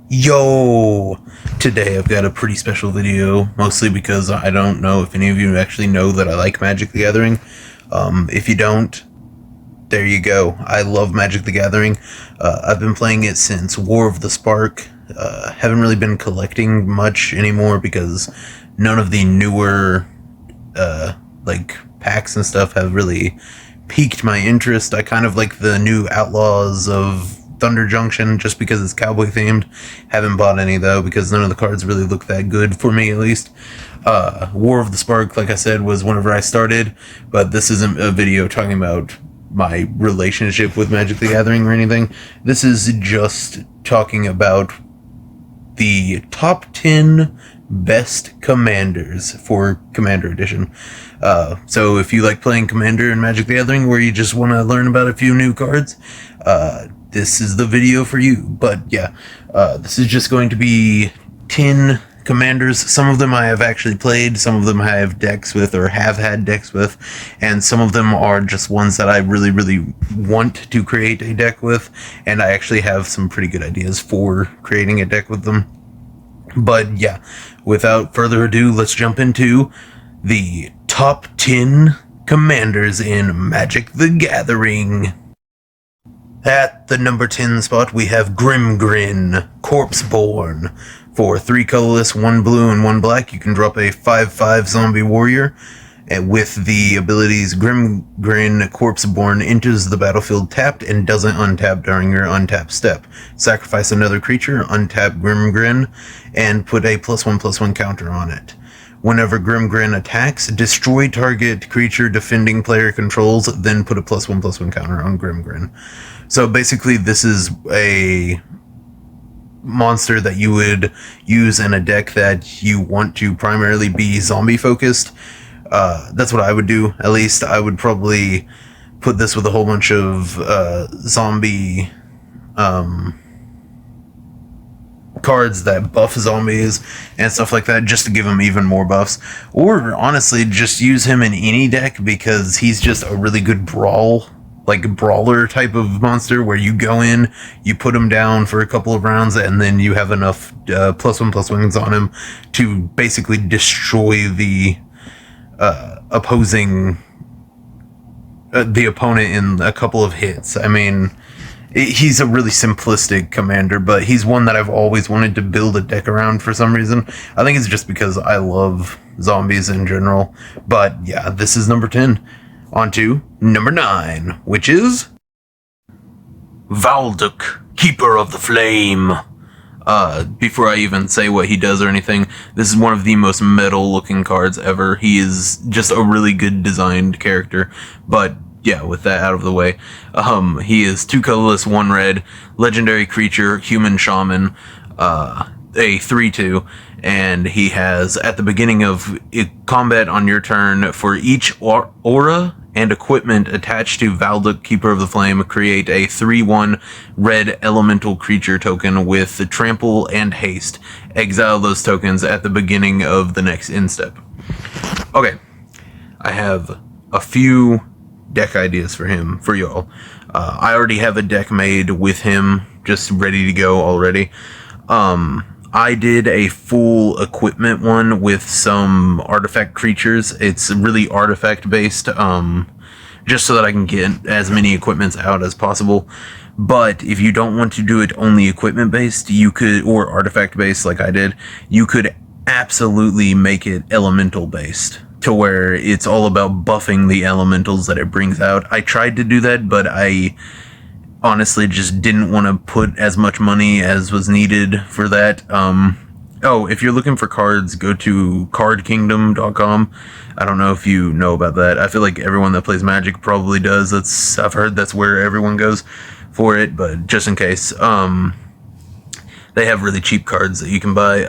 Yo! Today I've got a pretty special video, mostly because I don't know if any of you actually know that I like Magic the Gathering. If you don't, there you go. I love Magic the Gathering. I've been playing it since War of the Spark. Haven't really been collecting much anymore because none of the newer, packs and stuff have really piqued my interest. I kind of like the new Outlaws of Thunder Junction just because it's cowboy themed. Haven't bought any though because none of the cards really look that good for me, at least. War of the Spark, like I said, was whenever I started, but this isn't a video talking about my relationship with Magic the Gathering or anything. This is just talking about the top 10 best commanders for Commander Edition. So if you like playing Commander in Magic the Gathering where you just want to learn about a few new cards, this is the video for you. But yeah, this is just going to be 10 commanders. Some of them I have actually played, some of them I have decks with or have had decks with, and some of them are just ones that I really want to create a deck with, and I actually have some pretty good ideas for creating a deck with them. But yeah, without further ado, let's jump into the top 10 commanders in Magic the Gathering. At the number 10 spot, we have Grimgrin, Corpseborn. For 3 colorless, 1 blue, and 1 black, you can drop a 5/5 zombie warrior. And with the abilities Grimgrin, Corpseborn enters the battlefield tapped and doesn't untap during your untap step. Sacrifice another creature, untap Grimgrin, and put a +1/+1 counter on it. Whenever Grimgrin attacks, destroy target creature defending player controls, then put a +1/+1 counter on Grimgrin. So basically, this is a monster that you would use in a deck that you want to primarily be zombie focused. That's what I would do. At least I would probably put this with a whole bunch of zombie cards that buff zombies and stuff like that, just to give him even more buffs. Or honestly, just use him in any deck because he's just a really good brawler type of monster where you go in, you put him down for a couple of rounds, and then you have enough +1/+1s on him to basically destroy the the opponent in a couple of hits. I mean, he's a really simplistic commander, but he's one that I've always wanted to build a deck around for some reason. I think it's just because I love zombies in general. But yeah, this is number 10. On to number 9, which is Valduk, Keeper of the Flame. Before I even say what he does or anything, this is one of the most metal looking cards ever. He is just a really good designed character. But yeah, with that out of the way, he is 2 colorless, 1 red, legendary creature, human shaman, a 3/2, and he has, at the beginning of combat on your turn, for each aura and equipment attached to Valduk, Keeper of the Flame, create a 3/1 red elemental creature token with trample and haste. Exile those tokens at the beginning of the next end step. Okay, I have a few deck ideas for him, for y'all. I already have a deck made with him, just ready to go already. I did a full equipment one with some artifact creatures. It's really artifact based, just so that I can get as many equipments out as possible. But if you don't want to do it only equipment based, you could, or artifact based like I did, you could absolutely make it elemental based, to where it's all about buffing the elementals that it brings out. I tried to do that, but I honestly just didn't want to put as much money as was needed for that. Oh, if you're looking for cards, go to cardkingdom.com. I don't know if you know about that. I feel like everyone that plays Magic probably does. I've heard that's where everyone goes for it, but just in case, they have really cheap cards that you can buy.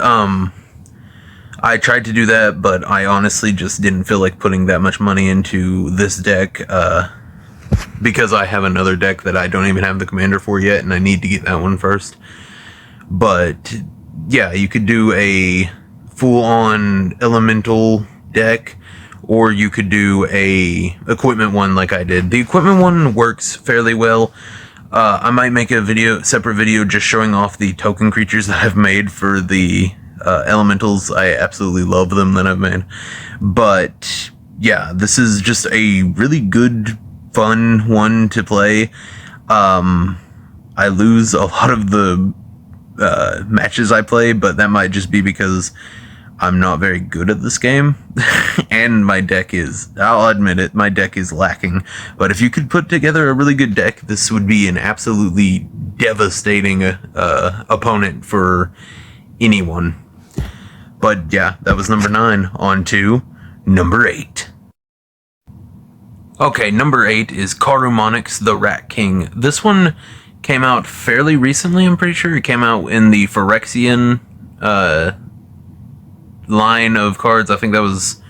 I tried to do that, but I honestly just didn't feel like putting that much money into this deck, because I have another deck that I don't even have the commander for yet, and I need to get that one first. But yeah, you could do a full-on elemental deck, or you could do a equipment one like I did. The equipment one works fairly well. I might make a separate video just showing off the token creatures that I've made for the elementals. I absolutely love them that I've made. But yeah, this is just a really good, fun one to play. I lose a lot of the matches I play, but that might just be because I'm not very good at this game. And my deck is, I'll admit it, my deck is lacking. But if you could put together a really good deck, this would be an absolutely devastating opponent for anyone. But yeah, that was number 9. On to number 8. Okay, number 8 is Karumonix, the Rat King. This one came out fairly recently, I'm pretty sure. It came out in the Phyrexian line of cards. I think that was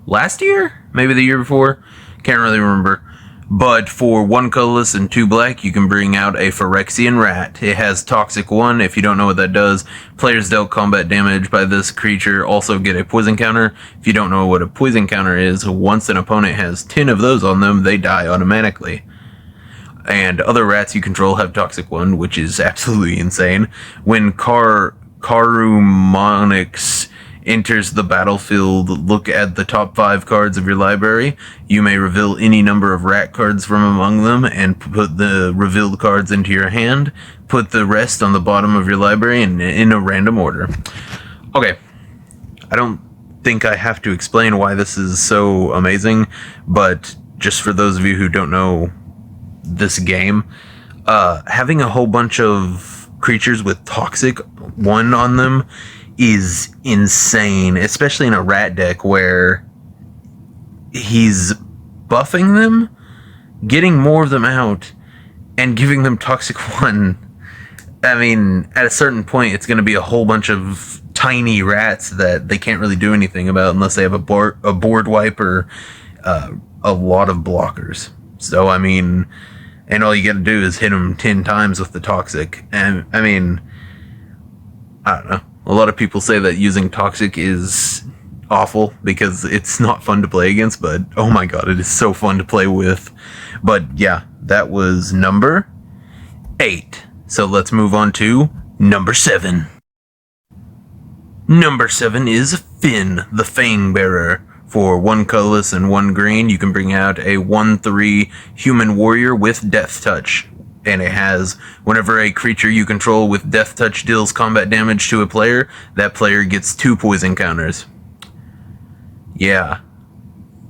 last year? Maybe the year before? Can't really remember. But for 1 colorless and 2 black, you can bring out a Phyrexian Rat. It has Toxic 1. If you don't know what that does, players dealt combat damage by this creature also get a poison counter. If you don't know what a poison counter is, once an opponent has 10 of those on them, they die automatically. And other rats you control have Toxic 1, which is absolutely insane. When Karumonix enters the battlefield, look at the top 5 cards of your library. You may reveal any number of rat cards from among them and put the revealed cards into your hand. Put the rest on the bottom of your library in a random order. Okay, I don't think I have to explain why this is so amazing, but just for those of you who don't know this game, having a whole bunch of creatures with Toxic 1 on them is insane, especially in a rat deck where he's buffing them, getting more of them out, and giving them Toxic 1. I mean, at a certain point, it's going to be a whole bunch of tiny rats that they can't really do anything about unless they have a board wipe or a lot of blockers. So, I mean, and all you got to do is hit them 10 times with the Toxic. And, I mean, I don't know. A lot of people say that using Toxic is awful because it's not fun to play against, but oh my god, it is so fun to play with. But yeah, that was number 8. So let's move on to number 7. Number 7 is Fynn, the Fangbearer. For 1 colorless and 1 green, you can bring out a 1/3 human warrior with Death Touch. And it has, whenever a creature you control with Death Touch deals combat damage to a player, that player gets 2 poison counters. Yeah.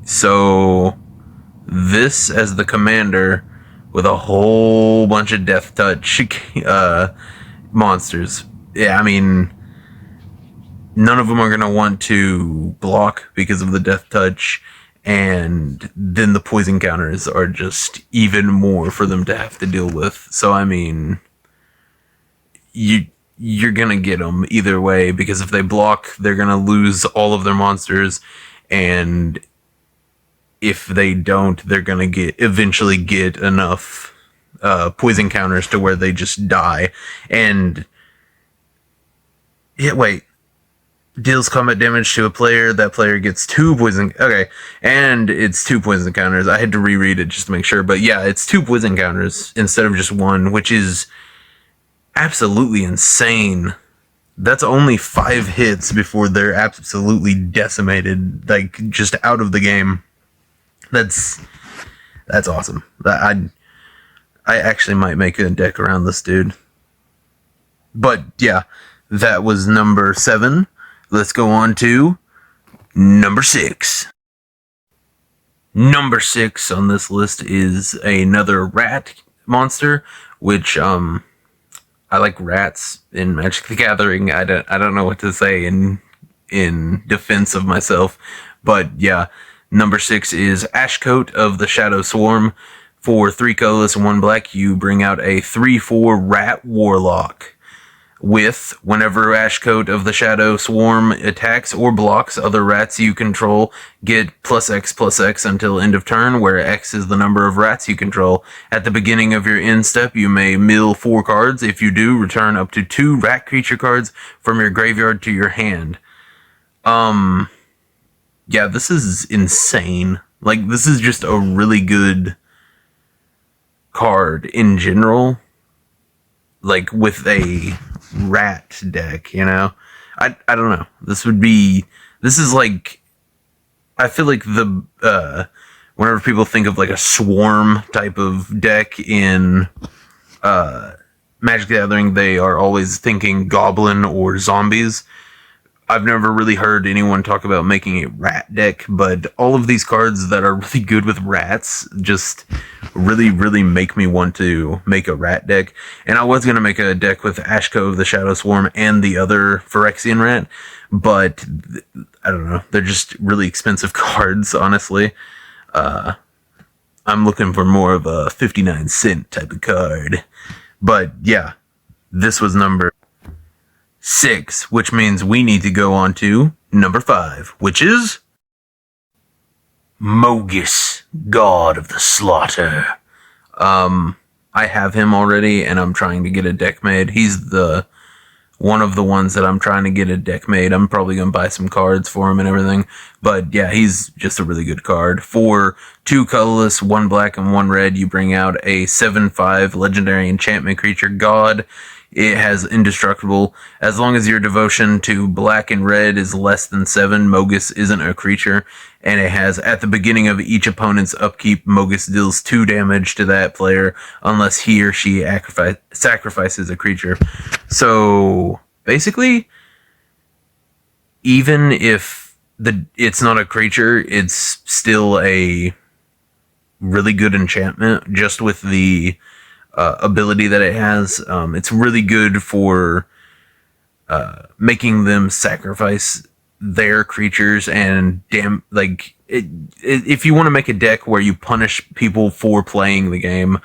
So, this as the commander with a whole bunch of Death Touch monsters. Yeah, I mean, none of them are going to want to block because of the Death Touch. And then the poison counters are just even more for them to have to deal with. So, I mean, you're going to get them either way, because if they block, they're going to lose all of their monsters. And if they don't, they're going to eventually get enough poison counters to where they just die. And, yeah, wait. Deals combat damage to a player, that player gets 2 poison. Okay, and it's 2 poison counters. I had to reread it just to make sure, but yeah, it's 2 poison counters instead of just 1, which is absolutely insane. That's only 5 hits before they're absolutely decimated, like just out of the game. That's awesome. I actually might make a deck around this dude. But yeah, that was number 7. Let's go on to number 6. Number 6 on this list is another rat monster, which I like rats in Magic the Gathering. I don't know what to say in defense of myself, but yeah, number 6 is Ashcoat of the Shadow Swarm. For 3 colorless and 1 black, you bring out a 3/4 rat warlock. With, whenever Ashcoat of the Shadow Swarm attacks or blocks other rats you control, get +X/+X until end of turn, where X is the number of rats you control. At the beginning of your end step, you may mill 4 cards. If you do, return up to 2 rat creature cards from your graveyard to your hand. Yeah, this is insane. Like, this is just a really good card in general, like with a rat deck, you know? I don't know. This is like, I feel like whenever people think of like a swarm type of deck in Magic the Gathering, they are always thinking goblin or zombies. I've never really heard anyone talk about making a rat deck, but all of these cards that are really good with rats just really, really make me want to make a rat deck. And I was going to make a deck with Ash Cove, the Shadow Swarm, and the other Phyrexian rat, but I don't know. They're just really expensive cards, honestly. I'm looking for more of a 59-cent type of card. But yeah, this was number 6, which means we need to go on to number 5, which is Mogis, God of the Slaughter. I have him already, and I'm trying to get a deck made. He's one of the ones that I'm trying to get a deck made. I'm probably going to buy some cards for him and everything. But yeah, he's just a really good card. For 2 colorless, 1 black, and 1 red, you bring out a 7/5 legendary enchantment creature, God. It has indestructible. As long as your devotion to black and red is less than 7, Mogis isn't a creature. And it has, at the beginning of each opponent's upkeep, Mogis deals 2 damage to that player unless he or she sacrifices a creature. So, basically, even if it's not a creature, it's still a really good enchantment, just with the ability that it has. It's really good for making them sacrifice their creatures and if you want to make a deck where you punish people for playing the game,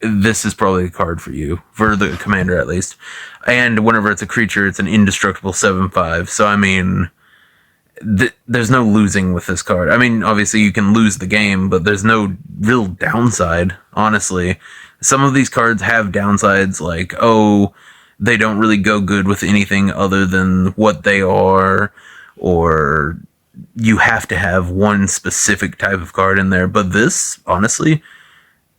this is probably the card for you, for the commander at least. And whenever it's a creature, it's an indestructible 7/5. So I mean, there's no losing with this card. I mean, obviously you can lose the game, but there's no real downside, honestly. Some of these cards have downsides, like, they don't really go good with anything other than what they are, or you have to have one specific type of card in there. But this, honestly,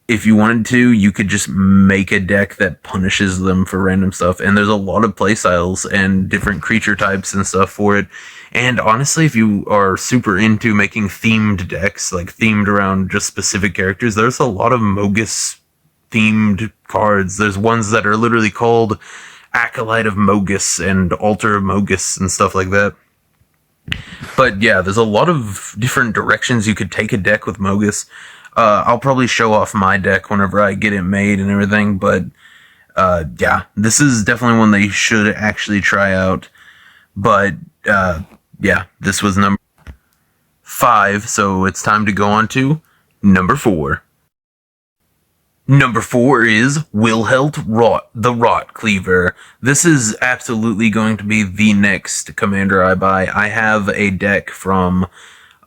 if you wanted to, you could just make a deck that punishes them for random stuff. And there's a lot of playstyles and different creature types and stuff for it. And honestly, if you are super into making themed decks, like themed around just specific characters, there's a lot of Mogis themed cards. There's ones that are literally called Acolyte of Mogis and Altar of Mogis and stuff like that. But yeah, there's a lot of different directions you could take a deck with Mogis. I'll probably show off my deck whenever I get it made and everything, but yeah, this is definitely one that you should actually try out. But yeah, this was number 5, so it's time to go on to number 4. Number 4 is Wilhelt the Rot Cleaver. This is absolutely going to be the next commander I buy. I have a deck from,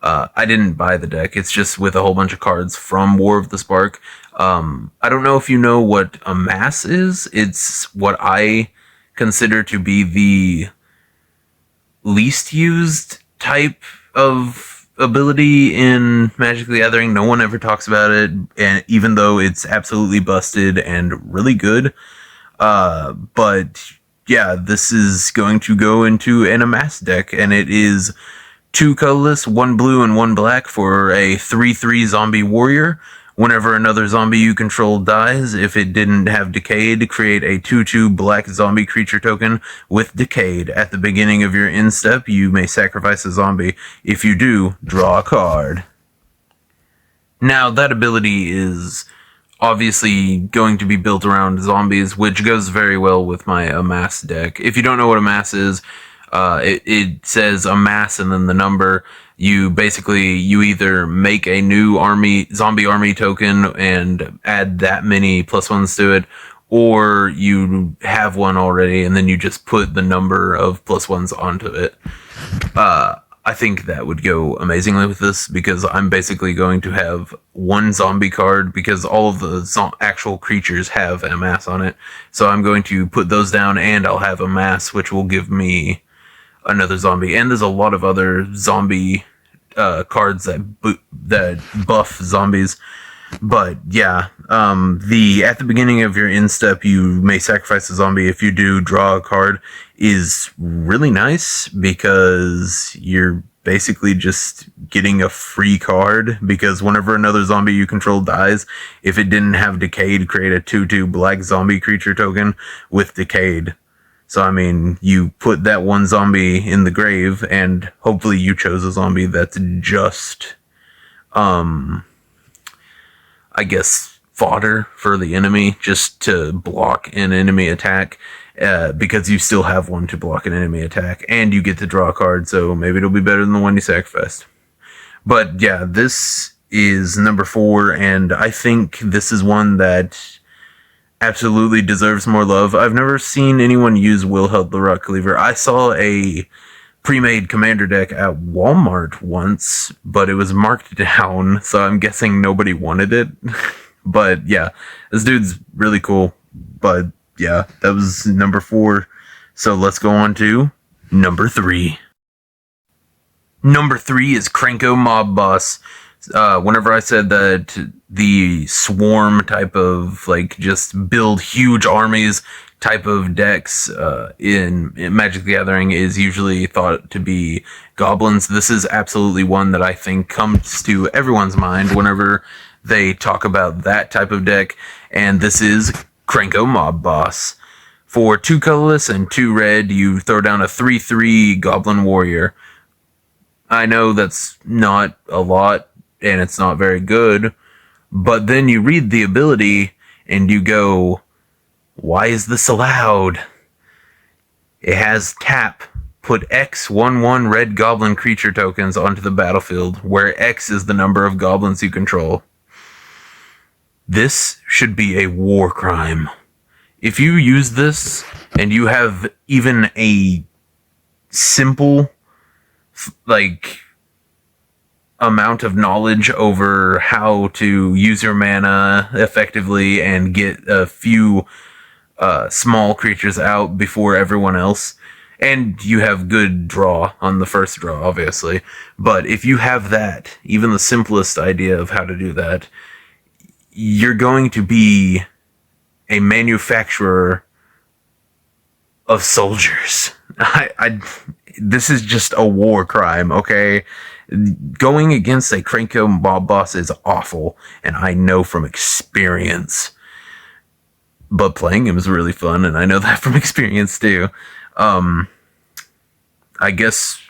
I didn't buy the deck, it's just with a whole bunch of cards from War of the Spark. I don't know if you know what a mass is. It's what I consider to be the least used type of ability in Magic the Gathering. No one ever talks about it, and even though it's absolutely busted and really good. But yeah, this is going to go into an Amass deck, and it is 2 colorless, 1 blue, and 1 black for a 3/3 zombie warrior. Whenever another zombie you control dies, if it didn't have Decayed, create a 2/2 black zombie creature token with Decayed. At the beginning of your end step, you may sacrifice a zombie. If you do, draw a card. Now, that ability is obviously going to be built around zombies, which goes very well with my Amass deck. If you don't know what Amass is, it says Amass and then the number. You either make a new zombie army token and add that many +1s to it, or you have one already and then you just put the number of +1s onto it. I think that would go amazingly with this, because I'm basically going to have 1 zombie card, because all of the actual creatures have Amass on it. So I'm going to put those down, and I'll have Amass, which will give me another zombie. And there's a lot of other zombie cards that buff zombies. But yeah, at the beginning of your instep, you may sacrifice a zombie. If you do, draw a card is really nice because you're basically just getting a free card, because whenever another zombie you control dies, if it didn't have Decayed, create a 2/2 black zombie creature token with Decayed. So, I mean, you put that one zombie in the grave, and hopefully you chose a zombie that's just, I guess, fodder for the enemy, just to block an enemy attack, because you still have one to block an enemy attack, and you get to draw a card, so maybe it'll be better than the one you sacrificed. But yeah, this is number 4, and I think this is one that absolutely deserves more love. I've never seen anyone use Wilheld the Rock Cleaver. I saw a pre-made commander deck at Walmart once, but it was marked down, so I'm guessing nobody wanted it. But yeah, this dude's really cool. But yeah, that was number 4. So let's go on to number 3. Number 3 is Krenko Mob Boss. Whenever I said that the swarm type of, like, just build huge armies type of decks in Magic the Gathering is usually thought to be goblins, this is absolutely one that I think comes to everyone's mind whenever they talk about that type of deck, and this is Krenko Mob Boss. For 2 colorless and 2 red, you throw down a 3/3 Goblin Warrior. I know that's not a lot, and it's not very good, but then you read the ability, and you go, why is this allowed? It has tap. Put X 1/1 red goblin creature tokens onto the battlefield, where X is the number of goblins you control. This should be a war crime. If you use this, and you have even a simple, like, amount of knowledge over how to use your mana effectively and get a few small creatures out before everyone else, and you have good draw on the first draw, obviously, but if you have that, even the simplest idea of how to do that, you're going to be a manufacturer of soldiers. This is just a war crime, okay? Going against a Krenko Mob Boss is awful, and I know from experience. But playing him is really fun, and I know that from experience too. I guess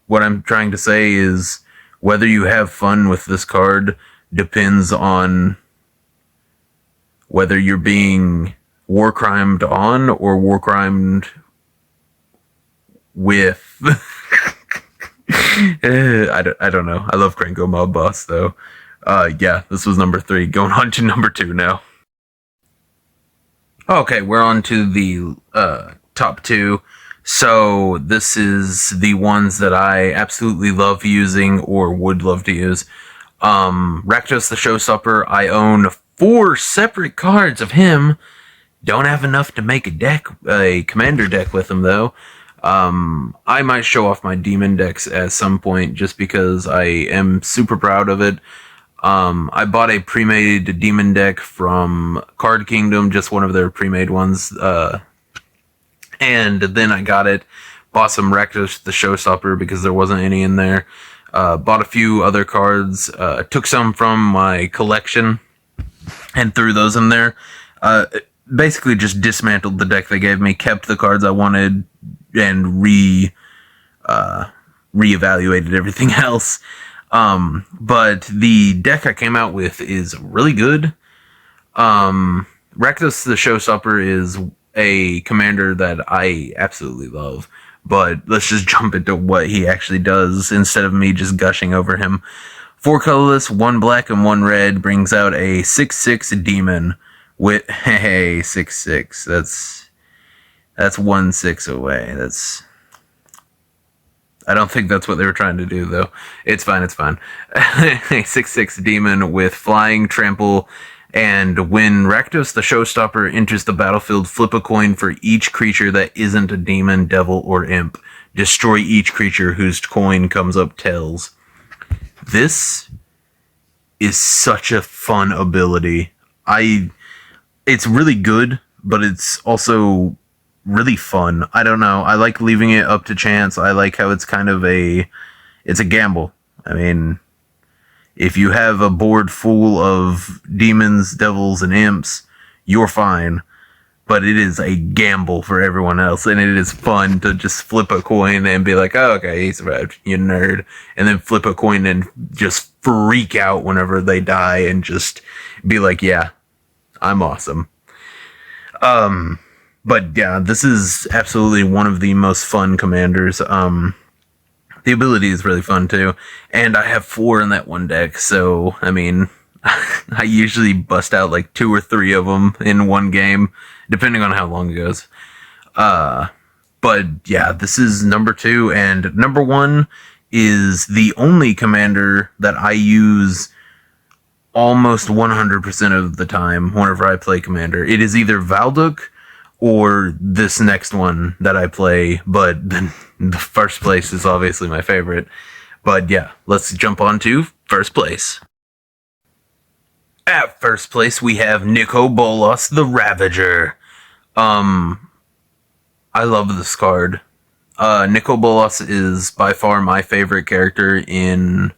what I'm trying to say is whether you have fun with this card depends on whether you're being war crimed on or war crimed with. I don't know. I love Krenko Mob Boss though. Yeah, this was number 3. Going on to number 2 now. Okay, we're on to the top 2. So this is the ones that I absolutely love using or would love to use. Rakdos the Showstopper, I own 4 separate cards of him. Don't have enough to make a commander deck with him though. I might show off my demon decks at some point just because I am super proud of it. I bought a pre-made demon deck from Card Kingdom, just one of their pre-made ones, and then I bought some Rakdos the Showstopper because there wasn't any in there, bought a few other cards, took some from my collection, and threw those in there, basically just dismantled the deck they gave me, kept the cards I wanted, and reevaluated everything else. But the deck I came out with is really good. Rakdos the Showstopper is a commander that I absolutely love, but let's just jump into what he actually does instead of me just gushing over him. 4 colorless, 1 black, and 1 red brings out a 6/6 demon with 6/6. That's 1/6 away. I don't think that's what they were trying to do, though. It's fine, it's fine. A 6/6 demon with flying, trample, and when Rakdos the Showstopper enters the battlefield, flip a coin for each creature that isn't a demon, devil, or imp. Destroy each creature whose coin comes up tails. This is such a fun ability. It's really good, but it's also really fun. I don't know. I like leaving it up to chance. I like how it's kind of it's a gamble. I mean, if you have a board full of demons, devils, and imps, you're fine. But it is a gamble for everyone else, and it is fun to just flip a coin and be like, oh, okay, he survived, you nerd. And then flip a coin and just freak out whenever they die and just be like, yeah, I'm awesome. But yeah, this is absolutely one of the most fun commanders. The ability is really fun too. And I have 4 in that one deck, so, I mean, I usually bust out like 2 or 3 of them in one game, depending on how long it goes. But yeah, this is number 2, and number 1 is the only commander that I use almost 100% of the time whenever I play commander. It is either Valduk or this next one that I play, but then the first place is obviously my favorite. But yeah, let's jump on to first place. At first place, we have Nicol Bolas, the Ravager. I love this card. Nicol Bolas is by far my favorite character in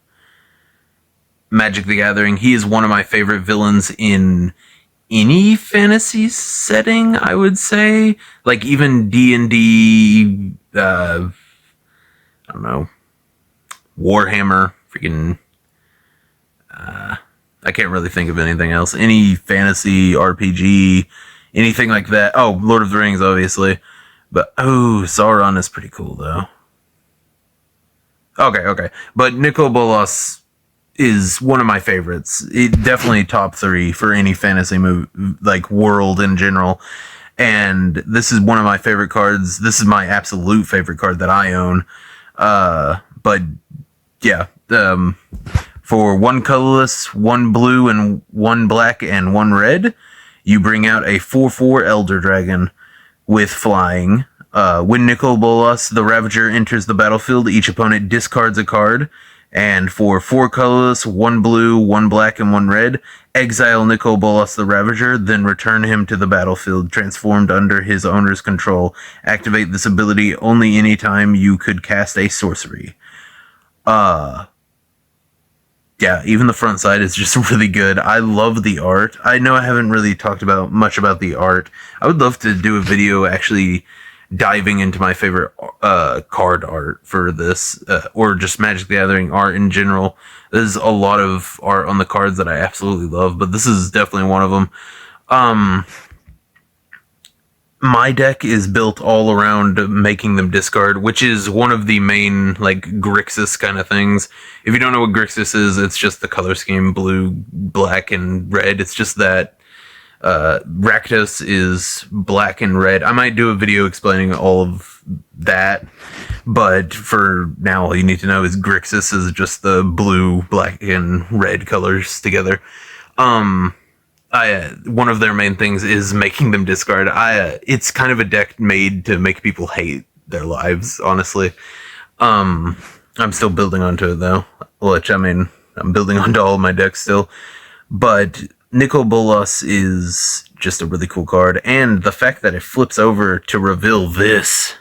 Magic the Gathering. He is one of my favorite villains in any fantasy setting, I would say. Like, even D&D, I don't know, Warhammer, freaking, I can't really think of anything else. Any fantasy RPG, anything like that. Oh, Lord of the Rings, obviously. But, oh, Sauron is pretty cool, though. Okay. But Nicol Bolas is one of my favorites. It definitely top 3 for any fantasy movie, like world in general. And this is one of my favorite cards. This is my absolute favorite card that I own. But yeah, for 1 colorless, 1 blue, and 1 black, and 1 red, you bring out a 4/4 Elder Dragon with flying. When Nicol Bolas, the Ravager, enters the battlefield, each opponent discards a card. And for 4 colorless, 1 blue, 1 black, and 1 red, exile Nicol Bolas the Ravager, then return him to the battlefield, transformed under his owner's control. Activate this ability only anytime you could cast a sorcery. Yeah, even the front side is just really good. I love the art. I know I haven't really talked about much about the art. I would love to do a video actually diving into my favorite card art for this, or just Magic the Gathering art in general. There's a lot of art on the cards that I absolutely love, but this is definitely one of them. My deck is built all around making them discard, which is one of the main, like, Grixis kind of things. If you don't know what Grixis is, it's just the color scheme, blue, black, and red. It's just that Rakdos is black and red. I might do a video explaining all of that, but for now, all you need to know is Grixis is just the blue, black, and red colors together. One of their main things is making them discard. It's kind of a deck made to make people hate their lives, honestly. I'm still building onto it, though, which, I mean, I'm building onto all of my decks still, but Nicol Bolas is just a really cool card, and the fact that it flips over to reveal this.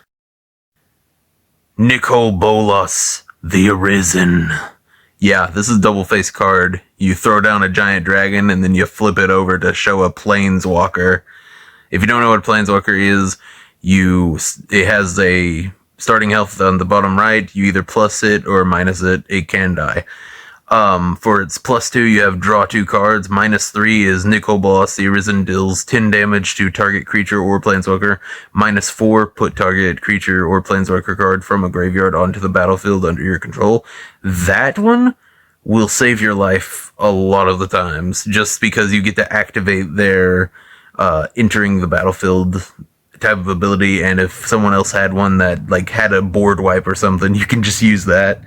Nicol Bolas, the Arisen. Yeah, this is a double-face card. You throw down a giant dragon, and then you flip it over to show a Planeswalker. If you don't know what a Planeswalker is, it has a starting health on the bottom right. You either plus it or minus it. It can die. For its +2, you have draw 2 cards. -3 is Nicol Bolas, the Arisen, deals 10 damage to target creature or Planeswalker. -4, put target creature or Planeswalker card from a graveyard onto the battlefield under your control. That one will save your life a lot of the times, just because you get to activate their entering the battlefield type of ability, and if someone else had one that, like, had a board wipe or something, you can just use that.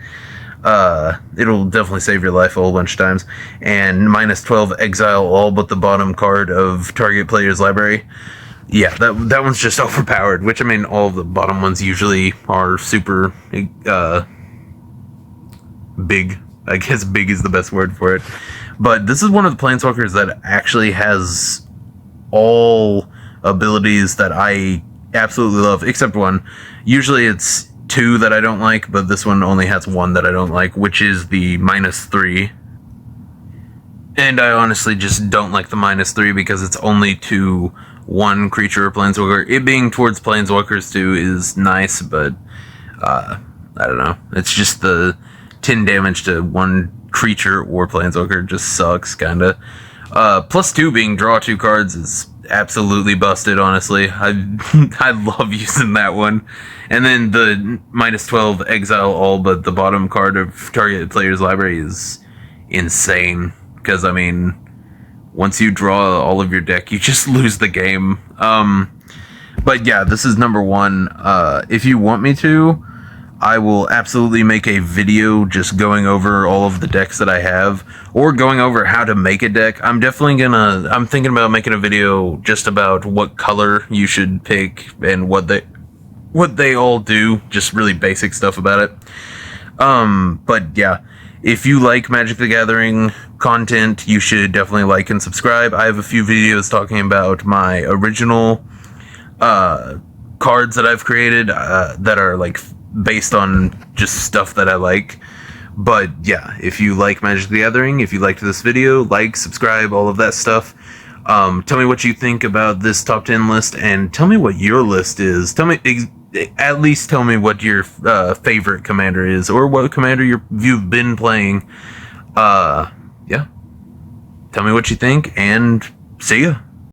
It'll definitely save your life a whole bunch of times. And -12, exile all but the bottom card of target player's library. Yeah, that one's just overpowered, which, I mean, all of the bottom ones usually are super big. I guess big is the best word for it. But this is one of the Planeswalkers that actually has all abilities that I absolutely love, except one. Usually it's two that I don't like, but this one only has one that I don't like, which is the -3. And I honestly just don't like the -3 because it's only to one creature or planeswalker. It being towards planeswalkers too is nice, but I don't know. It's just the 10 damage to one creature or planeswalker just sucks, kinda. +2 being draw 2 cards is absolutely busted, honestly. I love using that one. And then the -12 exile all but the bottom card of target player's library is insane. Because, I mean, once you draw all of your deck, you just lose the game. But yeah, this is number 1. If you want me to, I will absolutely make a video just going over all of the decks that I have, or going over how to make a deck. I'm thinking about making a video just about what color you should pick and what they all do, just really basic stuff about it. But yeah, if you like Magic the Gathering content, you should definitely like and subscribe. I have a few videos talking about my original cards that I've created that are like based on just stuff that I like. But yeah, if you like Magic the Gathering, if you liked this video, like, subscribe, all of that stuff. Tell me what you think about this top 10 list, and tell me what your list is. At least tell me what your favorite commander is, or what commander you've been playing. Yeah. Tell me what you think, and see ya.